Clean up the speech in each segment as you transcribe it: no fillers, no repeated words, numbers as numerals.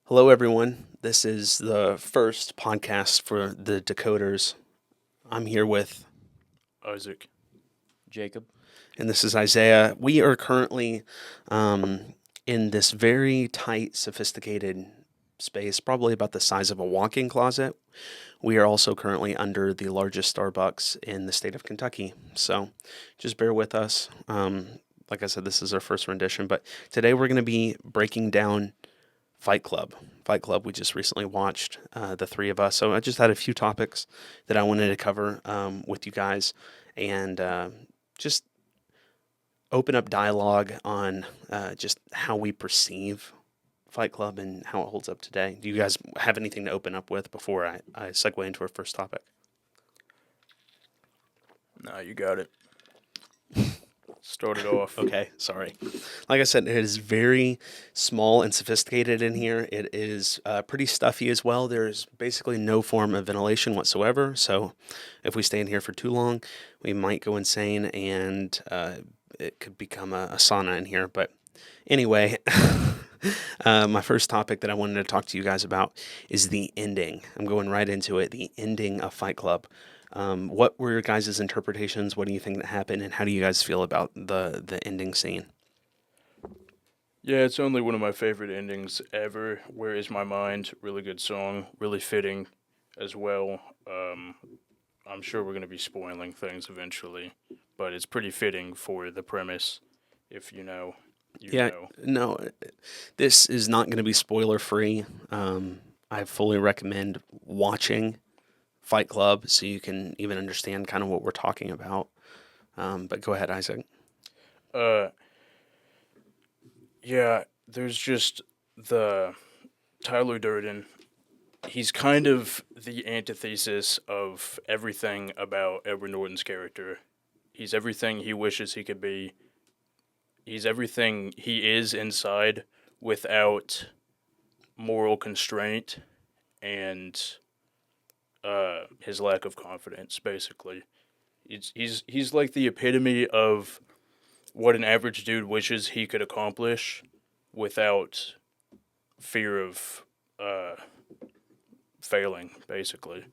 Hello, everyone. This is the first podcast for the Decoders. I'm here with, Isaac. Jacob. and this is Isaiah. We are currently in this very tight, sophisticated space, probably about the size of a walk-in closet. We are also currently under the largest Starbucks in the state of Kentucky. So just bear with us. Like I said, this is our first rendition, but today we're going to be breaking down Fight Club. Fight Club, we just recently watched, the three of us. So I just had a few topics that I wanted to cover with you guys and just open up dialogue on just how we perceive Fight Club and how it holds up today. Do you guys have anything to open up with before I segue into our first topic? Nah, you got it. Start it off. Okay, sorry. Like I said, it is very small and sophisticated in here. It is pretty stuffy as well. There's basically no form of ventilation whatsoever. So if we stay in here for too long, we might go insane and it could become a sauna in here. But anyway, my first topic that I wanted to talk to you guys about is the ending. I'm going right into it. The ending of Fight Club. What were your guys' interpretations? What do you think that happened, and how do you guys feel about the ending scene? Yeah, it's only one of my favorite endings ever. Where is my mind? Really good song, really fitting as well. I'm sure we're going to be spoiling things eventually, but it's pretty fitting for the premise. If you know, you Yeah, know. no, this is not going to be spoiler free. I fully recommend watching Fight Club so you can even understand kind of what we're talking about. But go ahead, Isaac. Uh, yeah, there's just the Tyler Durden. He's kind of the antithesis of everything about Edward Norton's character. He's everything he wishes he could be. He's everything he is inside without moral constraint and his lack of confidence, basically. He's like the epitome of what an average dude wishes he could accomplish without fear of uh, failing, basically.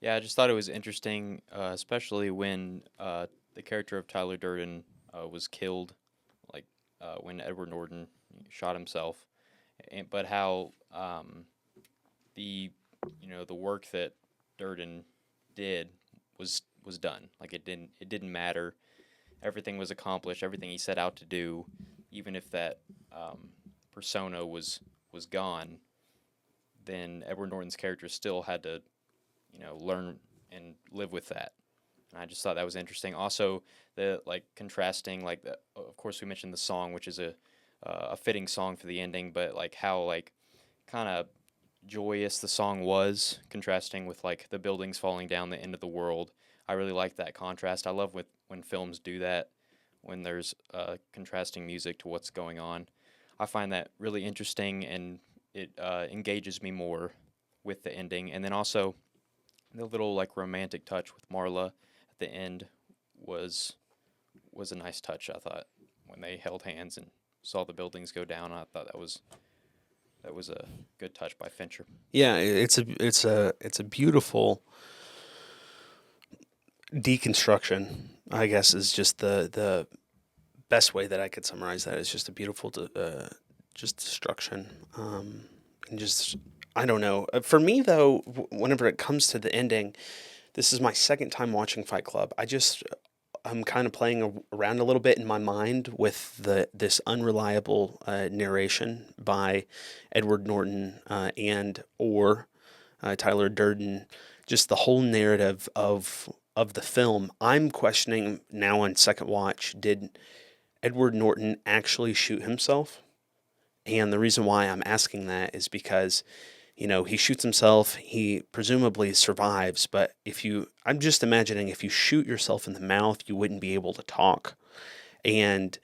Yeah, I just thought it was interesting, especially when the character of Tyler Durden was killed, like when Edward Norton shot himself, but how the the work that Durden did was done. Like it didn't matter. Everything was accomplished. Everything he set out to do, even if that persona was gone, then Edward Norton's character still had to learn and live with that. And I just thought that was interesting. Also, the like contrasting, like of course we mentioned the song, which is a fitting song for the ending, but like how like kind of joyous the song was, contrasting with like the buildings falling down, the end of the world. I really like that contrast. I love when films do that, when there's contrasting music to what's going on. I find that really interesting, and it engages me more with the ending. And then also the little like romantic touch with Marla at the end was was a nice touch. I thought when they held hands and saw the buildings go down, I thought that was a good touch by Fincher. Yeah, it's a beautiful deconstruction. I guess is just the best way that I could summarize that. It's just a beautiful just destruction. And just I don't know. For me though, whenever it comes to the ending, this is my second time watching Fight Club. I'm kind of playing around a little bit in my mind with this unreliable narration by Edward Norton and or Tyler Durden. Just the whole narrative of the film. I'm questioning now on second watch. Did Edward Norton actually shoot himself? And the reason why I'm asking that is because, he shoots himself, he presumably survives, but I'm just imagining if you shoot yourself in the mouth, you wouldn't be able to talk. And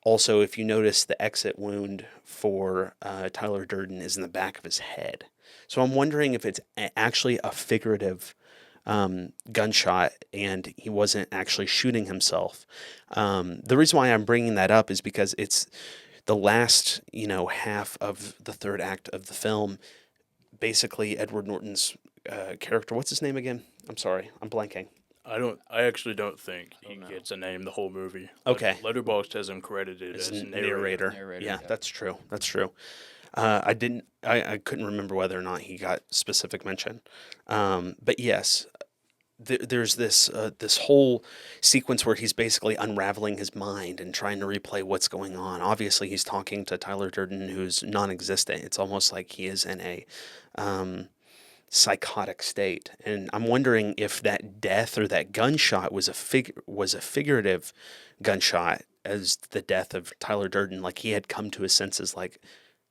also, if you notice, the exit wound for Tyler Durden is in the back of his head. So I'm wondering if it's actually a figurative gunshot and he wasn't actually shooting himself. The reason why I'm bringing that up is because it's the last, half of the third act of the film, basically Edward Norton's character. What's his name again? I'm sorry, I'm blanking. I actually don't think he know. gets a name the whole movie. Okay. Letterboxd has him credited As as a narrator. Narrator, Yeah, yeah. that's true. That's true. I couldn't remember whether or not he got specific mention. But yes, there's this whole sequence where he's basically unraveling his mind and trying to replay what's going on. Obviously, he's talking to Tyler Durden, who's non-existent. It's almost like he is in a um, psychotic state. And I'm wondering if that death or that gunshot was a figurative gunshot, as the death of Tyler Durden. Like he had come to his senses, like,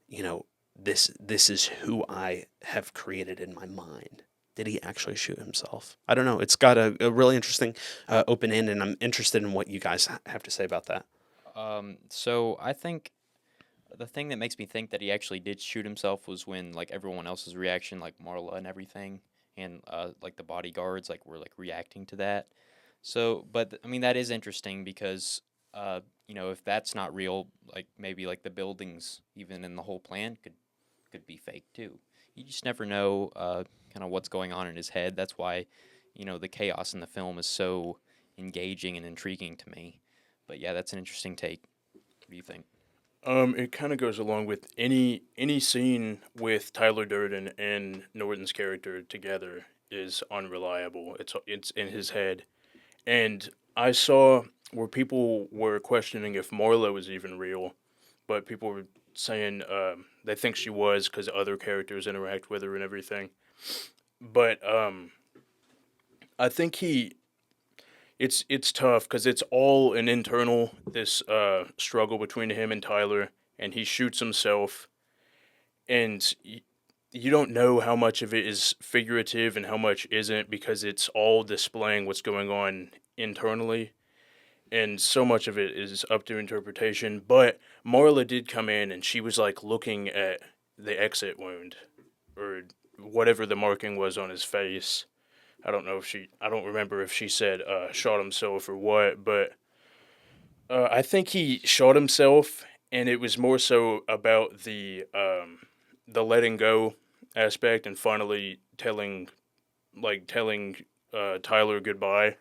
you know, this is who I have created in my mind. Did he actually shoot himself? I don't know. It's got a really interesting open end, and I'm interested in what you guys have to say about that. So I think the thing that makes me think that he actually did shoot himself was when like everyone else's reaction, like Marla and everything, and like the bodyguards, like were like reacting to that. So, but I mean that is interesting because if that's not real, like maybe like the buildings even in the whole plan could be fake too. You just never know kind of what's going on in his head. That's why the chaos in the film is so engaging and intriguing to me. But yeah, that's an interesting take. What do you think? It kind of goes along with any scene with Tyler Durden and Norton's character together is unreliable. It's in his head, and I saw where people were questioning if Marla was even real, but people were saying they think she was because other characters interact with her and everything. But I think it's tough because it's all an internal this struggle between him and Tyler, and he shoots himself, and you don't know how much of it is figurative and how much isn't because it's all displaying what's going on internally, and so much of it is up to interpretation. But Marla did come in, and she was like looking at the exit wound or whatever the marking was on his face. I don't remember if she said shot himself or what, but I think he shot himself, and it was more so about the letting go aspect and finally telling Tyler goodbye,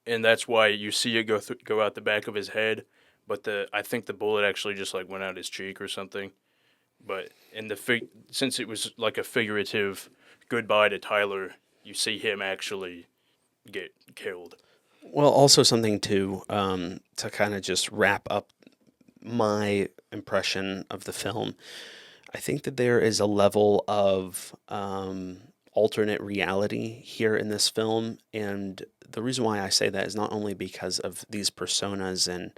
and that's why you see it go out the back of his head. But I think the bullet actually just like went out his cheek or something. But in since it was like a figurative goodbye to Tyler, you see him actually get killed. Well, also something to kind of just wrap up my impression of the film. I think that there is a level of alternate reality here in this film, and the reason why I say that is not only because of these personas and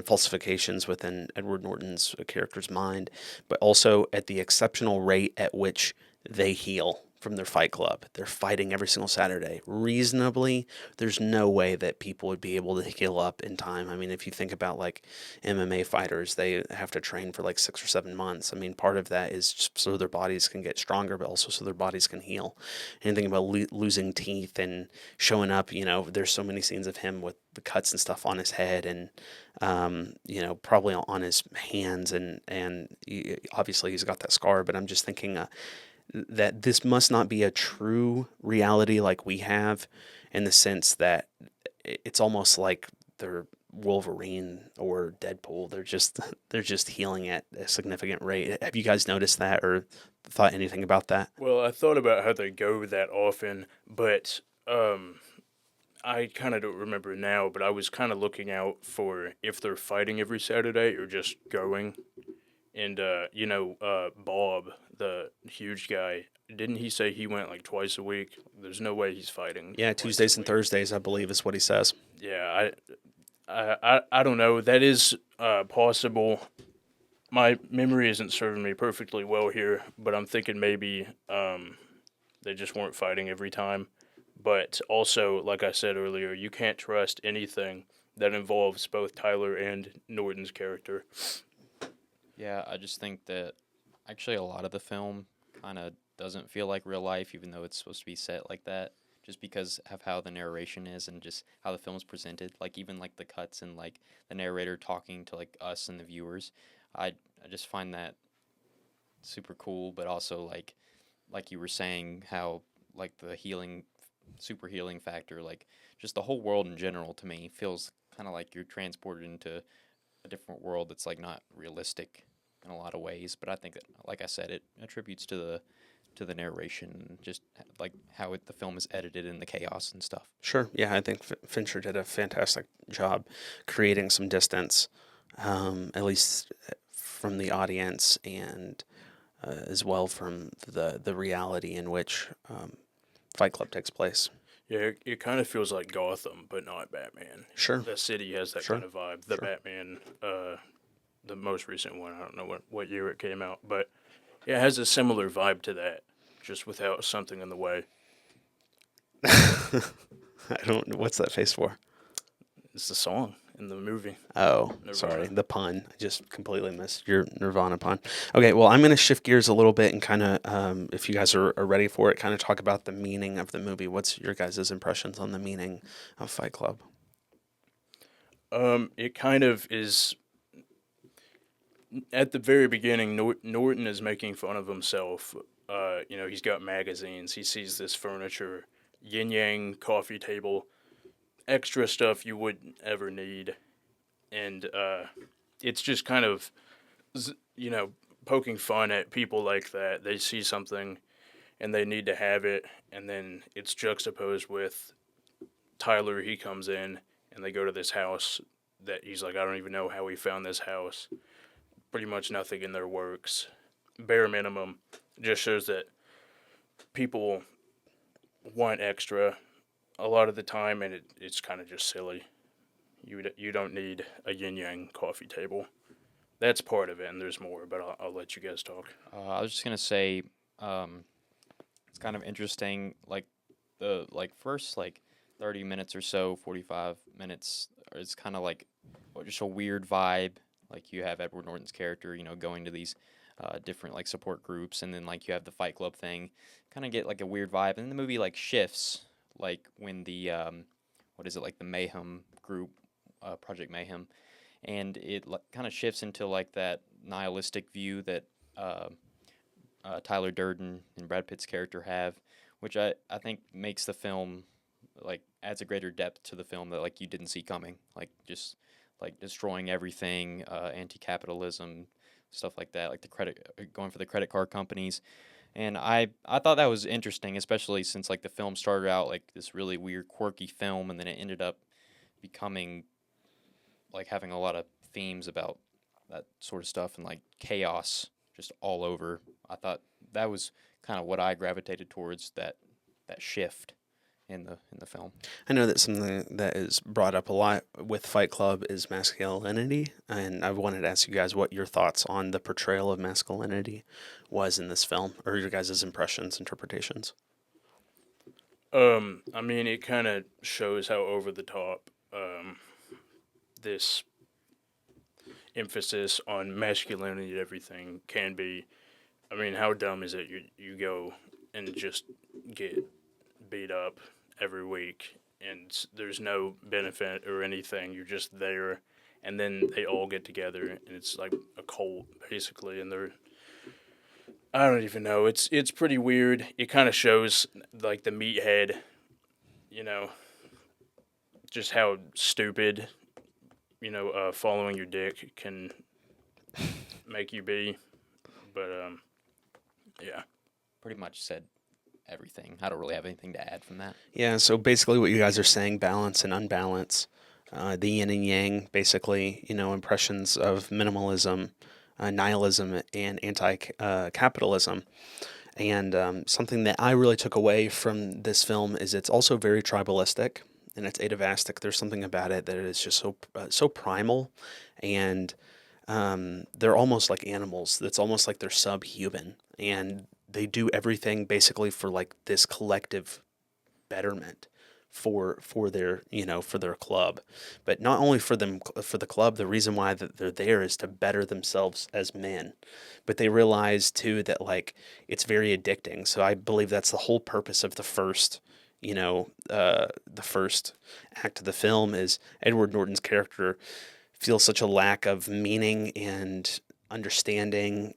falsifications within Edward Norton's character's mind, but also at the exceptional rate at which they heal from their fight club. They're fighting every single Saturday. Reasonably, there's no way that people would be able to heal up in time. I mean, if you think about like MMA fighters, they have to train for like 6 or 7 months. I mean, part of that is just so their bodies can get stronger, but also so their bodies can heal. Anything about losing teeth and showing up, there's so many scenes of him with the cuts and stuff on his head and probably on his hands and obviously he's got that scar. But I'm just thinking that this must not be a true reality like we have, in the sense that it's almost like they're Wolverine or Deadpool. They're just healing at a significant rate. Have you guys noticed that or thought anything about that? Well, I thought about how they go that often, but I kind of don't remember now. But I was kind of looking out for if they're fighting every Saturday or just going. And Bob, the huge guy, didn't he say he went like twice a week? There's no way he's fighting. Yeah, twice Tuesdays a and week. Thursdays, I believe, is what he says. Yeah, I don't know. That is possible. My memory isn't serving me perfectly well here, but I'm thinking maybe they just weren't fighting every time. But also, like I said earlier, you can't trust anything that involves both Tyler and Norton's character. Yeah, I just think that actually a lot of the film kind of doesn't feel like real life, even though it's supposed to be set like that. just because of how the narration is and just how the film is presented. Like even like the cuts and like the narrator talking to like us and the viewers. I just find that super cool, but also like you were saying, how like the healing, super healing factor, like just the whole world in general to me feels kind of like you're transported into a different world that's like not realistic in a lot of ways. But I think that, like I said, it attributes to the narration, and just like how the film is edited and the chaos and stuff. Sure. Yeah, I think Fincher did a fantastic job creating some distance, at least from the audience, and as well from the reality in which Fight Club takes place. Yeah, it kind of feels like Gotham, but not Batman. Sure. The city has that Sure. kind of vibe. The Sure. Batman, the most recent one, I don't know what year it came out, but yeah, it has a similar vibe to that, just without something in the way. I don't know. What's that face for? It's the song in the movie. Oh, Nirvana. sorry. The pun. I just completely missed your Nirvana pun. Okay, well, I'm going to shift gears a little bit and kind of, if you guys are ready for it, kind of talk about the meaning of the movie. What's your guys' impressions on the meaning of Fight Club? It kind of is at the very beginning. Norton is making fun of himself. He's got magazines. He sees this furniture, yin yang coffee table, extra stuff you wouldn't ever need, and it's just kind of, poking fun at people like that. They see something, and they need to have it, and then it's juxtaposed with Tyler. He comes in, and they go to this house that he's like, I don't even know how he found this house. Pretty much nothing in their works. Bare minimum. Just shows that people want extra a lot of the time, and it's kind of just silly. You don't need a yin yang coffee table. That's part of it, and there's more, but I'll let you guys talk. I was just gonna say, it's kind of interesting. Like the first 30 minutes or so, 45 minutes, it's kind of like just a weird vibe. Like you have Edward Norton's character, going to these different support groups, and then you have the Fight Club thing. Kind of get like a weird vibe, and then the movie shifts when the what is it, the Mayhem group, Project Mayhem, and it kind of shifts into that nihilistic view that Tyler Durden and Brad Pitt's character have, which I think makes the film adds a greater depth to the film that you didn't see coming, just destroying everything, anti-capitalism, stuff like that, the going for the credit card companies. And I thought that was interesting, especially since the film started out this really weird, quirky film, and then it ended up becoming having a lot of themes about that sort of stuff, and chaos just all over. I thought that was kind of what I gravitated towards, that shift in the film. I know that something that is brought up a lot with Fight Club is masculinity, and I wanted to ask you guys what your thoughts on the portrayal of masculinity was in this film, or your guys' impressions, interpretations. I mean, it kind of shows how over the top this emphasis on masculinity and everything can be. I mean, how dumb is it? You go and just get beat up every week, and there's no benefit or anything. You're just there, and then they all get together, and it's like a cult basically, and they're. I don't even know. It's pretty weird. It kind of shows the meathead, just how stupid, following your dick can make you be. But yeah. Pretty much said everything. I don't really have anything to add from that. Yeah, so basically what you guys are saying, balance and unbalance, the yin and yang, basically, impressions of minimalism, nihilism, and anti-capitalism. And something that I really took away from this film is it's also very tribalistic and it's atavistic. There's something about it that is just so primal, and they're almost like animals. It's almost like they're subhuman, and they do everything basically for this collective betterment for their for their club, but not only for the club. The reason why that they're there is to better themselves as men, but they realize too that it's very addicting. So I believe that's the whole purpose of the first the first act of the film is Edward Norton's character feels such a lack of meaning and understanding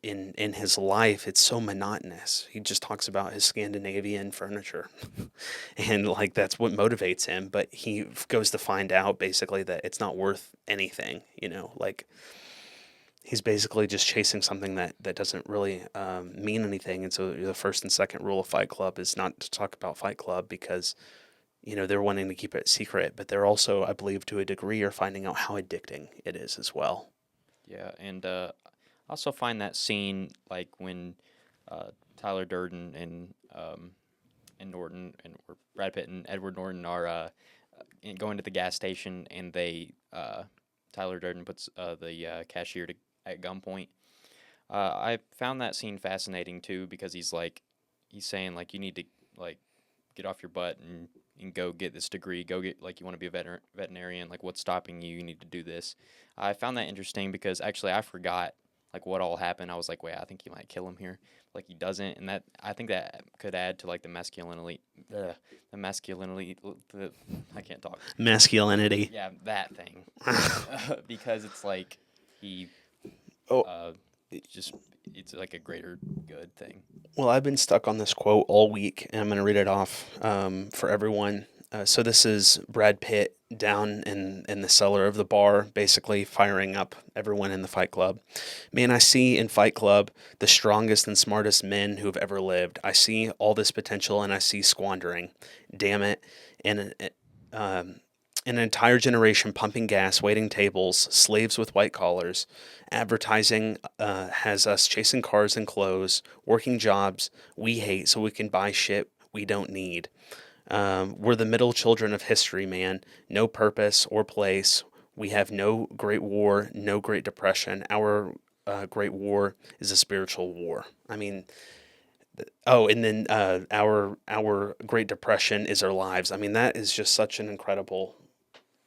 in his life. It's so monotonous. He just talks about his Scandinavian furniture, and like that's what motivates him. But he goes to find out basically that it's not worth anything. Like he's basically just chasing something that doesn't really mean anything. And so the first and second rule of Fight Club is not to talk about Fight Club because they're wanting to keep it secret, but they're also, I believe, to a degree, are finding out how addicting it is as well. Yeah, and I also find that scene like when Tyler Durden and Norton and or Brad Pitt and Edward Norton are going to the gas station, and Tyler Durden puts the cashier at gunpoint. I found that scene fascinating too because he's saying like you need to like get off your butt and go get this degree, go get like you want to be a veterinarian, like what's stopping you? You need to do this. I found that interesting because actually I forgot like what all happened. I was like, wait, I think he might kill him here. Like he doesn't, and that I think that could add to like the masculinity. I can't talk. Masculinity. Yeah, that thing. Because it's like he, Oh, just it's like a greater good thing. well, I've been stuck on this quote all week, and I'm going to read it off for everyone. So this is Brad Pitt down in the cellar of the bar, basically firing up everyone in the Fight Club. Man, I see in Fight Club the strongest and smartest men who've ever lived. I see all this potential, and I see squandering. Damn it. And an entire generation pumping gas, waiting tables, slaves with white collars. Advertising has us chasing cars and clothes, working jobs we hate so we can buy shit we don't need. We're the middle children of history, man. No purpose or place. We have no great war, no great depression. Our great war is a spiritual war. I mean, oh, and then our great depression is our lives. I mean, that is just such an incredible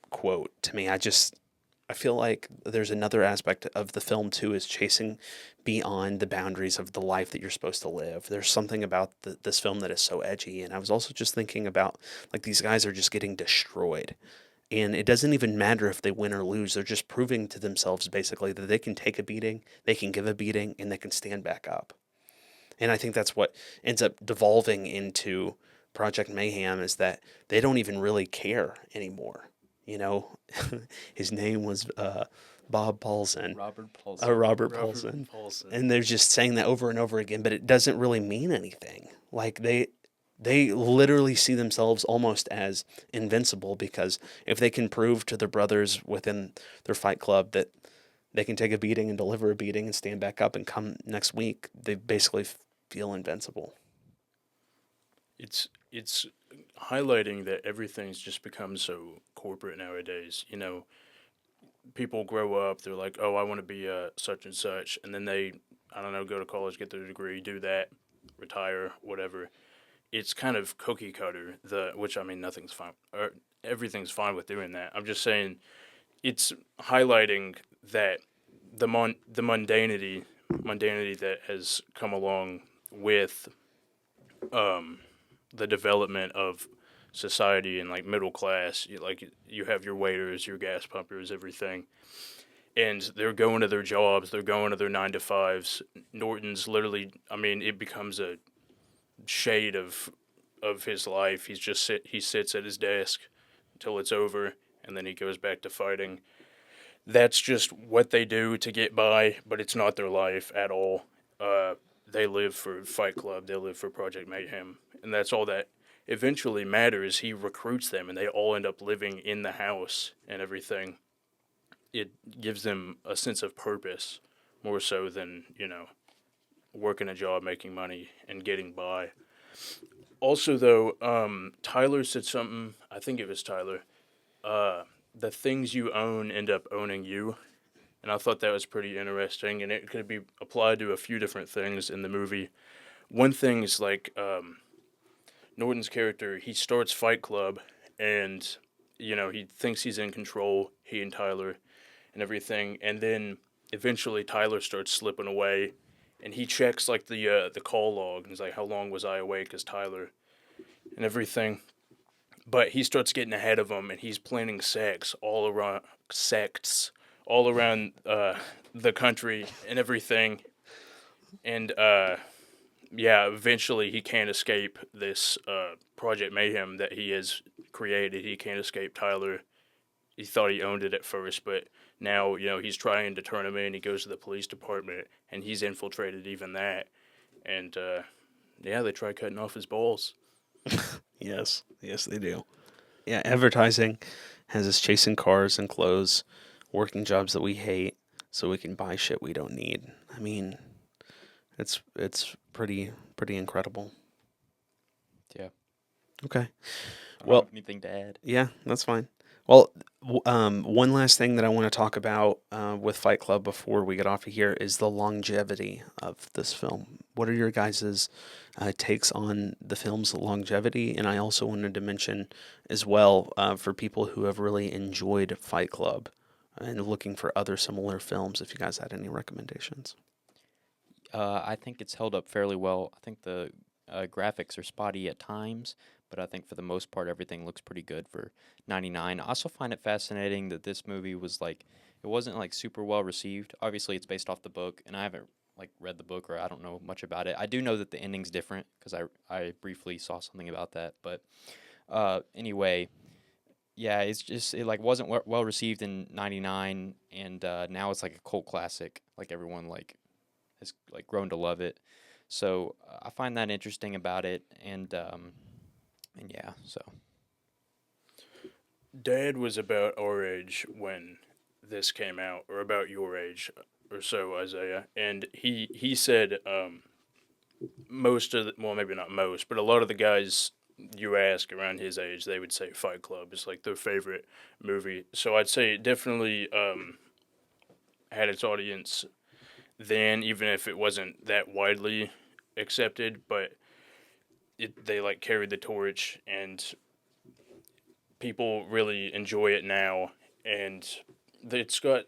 quote to me. I feel like there's another aspect of the film too is chasing beyond the boundaries of the life that you're supposed to live. There's something about this film that is so edgy, and I was also just thinking about like these guys are just getting destroyed. And it doesn't even matter if they win or lose. They're just proving to themselves basically that they can take a beating, they can give a beating, and they can stand back up. And I think that's what ends up devolving into Project Mayhem is that they don't even really care anymore. You know, his name was Bob Paulson. Robert Paulson. Robert Paulson. And they're just saying that over and over again, but it doesn't really mean anything. Like they literally see themselves almost as invincible because if they can prove to their brothers within their Fight Club that they can take a beating and deliver a beating and stand back up and come next week, they basically feel invincible. It's highlighting that everything's just become so corporate nowadays. People grow up, they're like, oh, I want to be such and such, and then they, I don't know, go to college, get their degree, do that, retire, whatever. It's kind of cookie cutter, which I mean, nothing's fine, or everything's fine with doing that. I'm just saying, it's highlighting that the mundanity that has come along with the development of society and like middle class. You have your waiters, your gas pumpers, everything, and they're going to their jobs, they're going to their 9 to 5s. Norton's literally, I mean, it becomes a shade of his life. He sits at his desk until it's over, and then he goes back to fighting. That's just what they do to get by, but it's not their life at all. They live for Fight Club, they live for Project Mayhem, and that's all that eventually matters. He recruits them, and they all end up living in the house and everything. It gives them a sense of purpose more so than, working a job, making money, and getting by. Also, though, Tyler said something, I think it was Tyler, the things you own end up owning you. And I thought that was pretty interesting, and it could be applied to a few different things in the movie. One thing is like Norton's character, he starts Fight Club, and he thinks he's in control, he and Tyler, and everything. And then eventually Tyler starts slipping away, and he checks like the call log, and he's like, "How long was I awake as Tyler?" and everything. But he starts getting ahead of them, and he's planning sects all around the country and everything. And yeah, eventually he can't escape this Project Mayhem that he has created. He can't escape Tyler. He thought he owned it at first, but now he's trying to turn him in. He goes to the police department, and he's infiltrated even that. And yeah, they try cutting off his balls. Yes, yes, they do. Yeah, advertising has us chasing cars and clothes, working jobs that we hate, so we can buy shit we don't need. I mean, it's pretty incredible. Yeah. Okay. I don't Well, have anything to add. yeah, that's fine. Well, one last thing that I want to talk about with Fight Club before we get off of here is the longevity of this film. What are your guys' takes on the film's longevity? And I also wanted to mention as well for people who have really enjoyed Fight Club and looking for other similar films, if you guys had any recommendations. I think it's held up fairly well. I think the graphics are spotty at times, but I think for the most part, everything looks pretty good for 99. I also find it fascinating that this movie was like, it wasn't like super well received. Obviously, it's based off the book, and I haven't like read the book or I don't know much about it. I do know that the ending's different because I briefly saw something about that. But anyway, yeah, it like wasn't well received in 99, and now it's like a cult classic. Like everyone like has like grown to love it. So I find that interesting about it, and yeah, so Dad was about our age when this came out, or about your age or so, Isaiah. And he said most of the, well, maybe not most, but a lot of the guys you ask around his age, they would say Fight Club is like their favorite movie. So I'd say it definitely had its audience then, even if it wasn't that widely accepted. But they like carried the torch, and people really enjoy it now. And it's got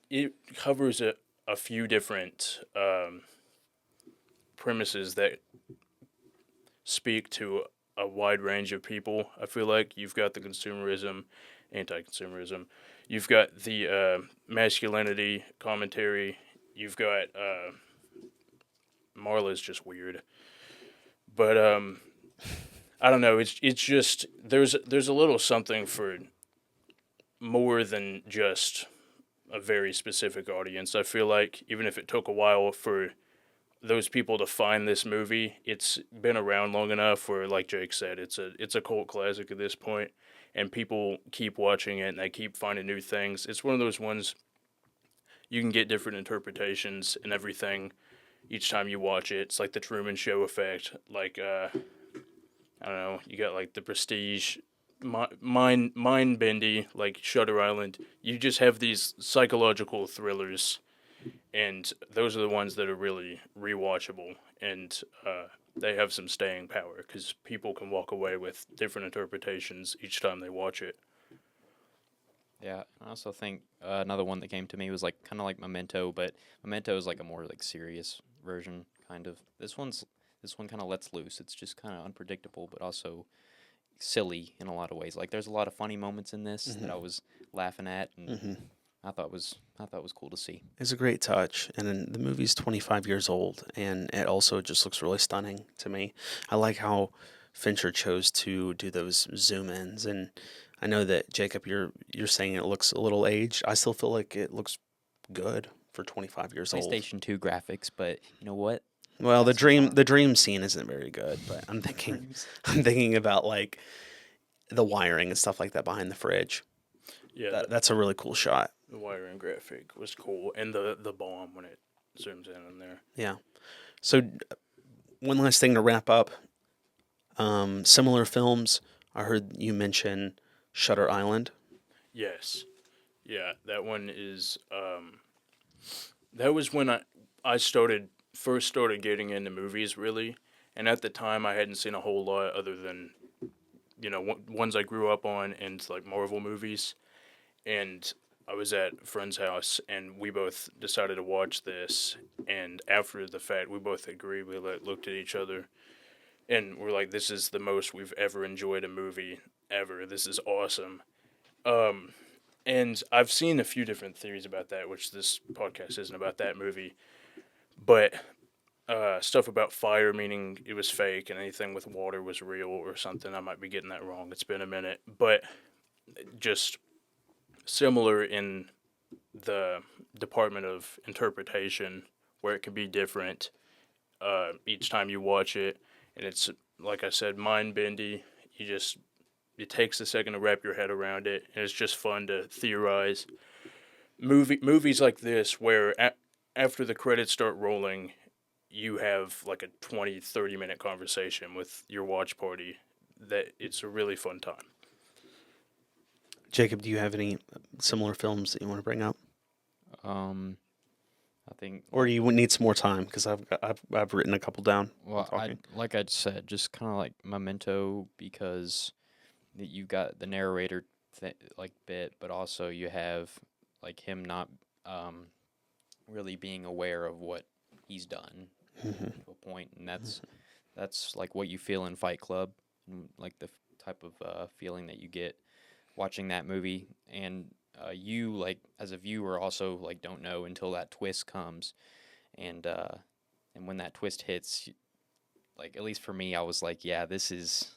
it covers a few different premises that speak to a wide range of people. I feel like you've got the consumerism, anti-consumerism. You've got the masculinity commentary. You've got Marla's just weird, but I don't know. It's just there's a little something for more than just a very specific audience. I feel like even if it took a while for those people to find this movie, it's been around long enough where, like Jake said, it's a cult classic at this point, and people keep watching it and they keep finding new things. It's one of those ones you can get different interpretations and everything each time you watch it. It's like the Truman Show effect. Like I don't know, you got like the Prestige, mind bendy like Shutter Island. You just have these psychological thrillers, and those are the ones that are really rewatchable, and they have some staying power because people can walk away with different interpretations each time they watch it. yeah. I also think another one that came to me was like kind of like Memento, but Memento is like a more like serious version, kind of. This one kind of lets loose. It's just kind of unpredictable, but also silly in a lot of ways. Like there's a lot of funny moments in this that I was laughing at, and I thought was cool to see. It's a great touch, and then the movie's 25 years old, and it also just looks really stunning to me. I like how Fincher chose to do those zoom ins, and I know that Jacob, you're saying it looks a little aged. I still feel like it looks good for 25 years old. PlayStation 2 graphics, but you know what? Well, Have some fun. the dream scene isn't very good, but Dreams. I'm thinking about like the wiring and stuff like that behind the fridge. Yeah, That's a really cool shot. the wiring graphic was cool, and the bomb when it zooms in there. Yeah. So one last thing to wrap up. Similar films. I heard you mention Shutter Island. Yes, yeah, that one is. That was when I first started getting into movies really, and at the time I hadn't seen a whole lot other than ones I grew up on and like Marvel movies, and I was at a friend's house and we both decided to watch this, and after the fact we both agreed. We looked at each other and we're like, this is the most we've ever enjoyed a movie ever. This is awesome. Um, and I've seen a few different theories about that, which this podcast isn't about that movie, but stuff about fire meaning it was fake and anything with water was real or something. I might be getting that wrong. It's been a minute, but just similar in the department of interpretation, where it could be different each time you watch it, and it's like I said, mind bendy. You just it takes a second to wrap your head around it, and it's just fun to theorize. Movies like this, where after the credits start rolling, you have like a 20-30 minute conversation with your watch party. That it's a really fun time. Jacob, do you have any similar films that you want to bring up, I think, or do you need some more time? Because I've written a couple down. well, I talking. like I said, just kind of like Memento, because you got the narrator like bit, but also you have like him not um really being aware of what he's done Hmm. to a point, and that's like what you feel in Fight Club, and like the type of feeling that you get watching that movie, and you like as a viewer also like don't know until that twist comes, and when that twist hits, like at least for me, I was like, yeah, this is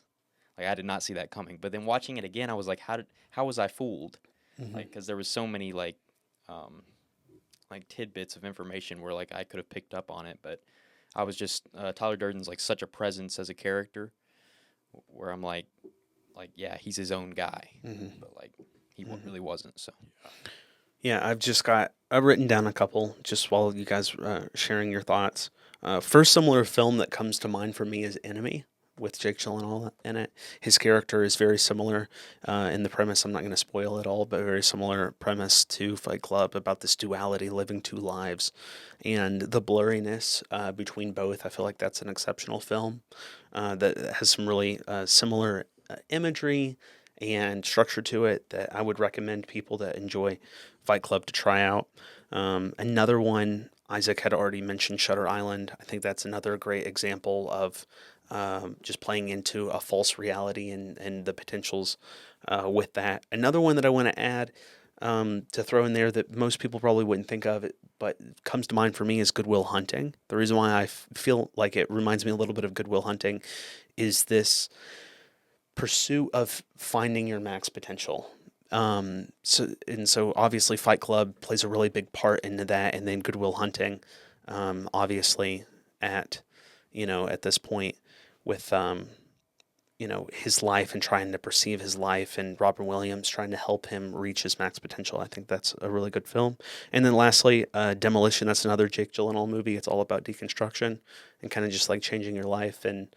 like I did not see that coming. But then watching it again, I was like, how was I fooled? Hmm. Like because there was so many um like tidbits of information where like I could have picked up on it, but I was just Tyler Durden's like such a presence as a character, where I'm like yeah, he's his own guy, Hmm. but like he really wasn't. So Yeah, I've written down a couple just while you guys sharing your thoughts. First similar film that comes to mind for me is Enemy with Jake Gyllenhaal in it. His character is very similar in the premise. I'm not going to spoil it all, but very similar premise to Fight Club about this duality, living two lives, and the blurriness between both. I feel like that's an exceptional film that has some really similar imagery and structure to it that I would recommend people that enjoy Fight Club to try out. Another one, Isaac had already mentioned Shutter Island. I think that's another great example of just playing into a false reality and the potentials with that. Another one that I want to add to throw in there that most people probably wouldn't think of, it, but comes to mind for me is Goodwill Hunting. The reason why I feel like it reminds me a little bit of Goodwill Hunting is this pursuit of finding your max potential. So obviously Fight Club plays a really big part into that, and then Goodwill Hunting, obviously at at this point with his life and trying to perceive his life, and Robin Williams trying to help him reach his max potential. I think that's a really good film. And then lastly, Demolition. That's another Jake Gyllenhaal movie. It's all about deconstruction and kind of just like changing your life and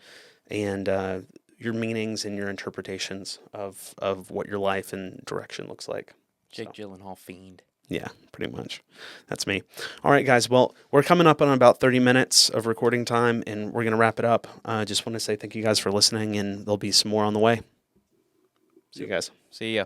your meanings and your interpretations of what your life and direction looks like. Jake So, Gyllenhaal fiend. yeah, pretty much. That's me. All right, guys. Well, we're coming up on about 30 minutes of recording time, and we're going to wrap it up. Just want to say thank you guys for listening, and there'll be some more on the way. See you guys. See ya.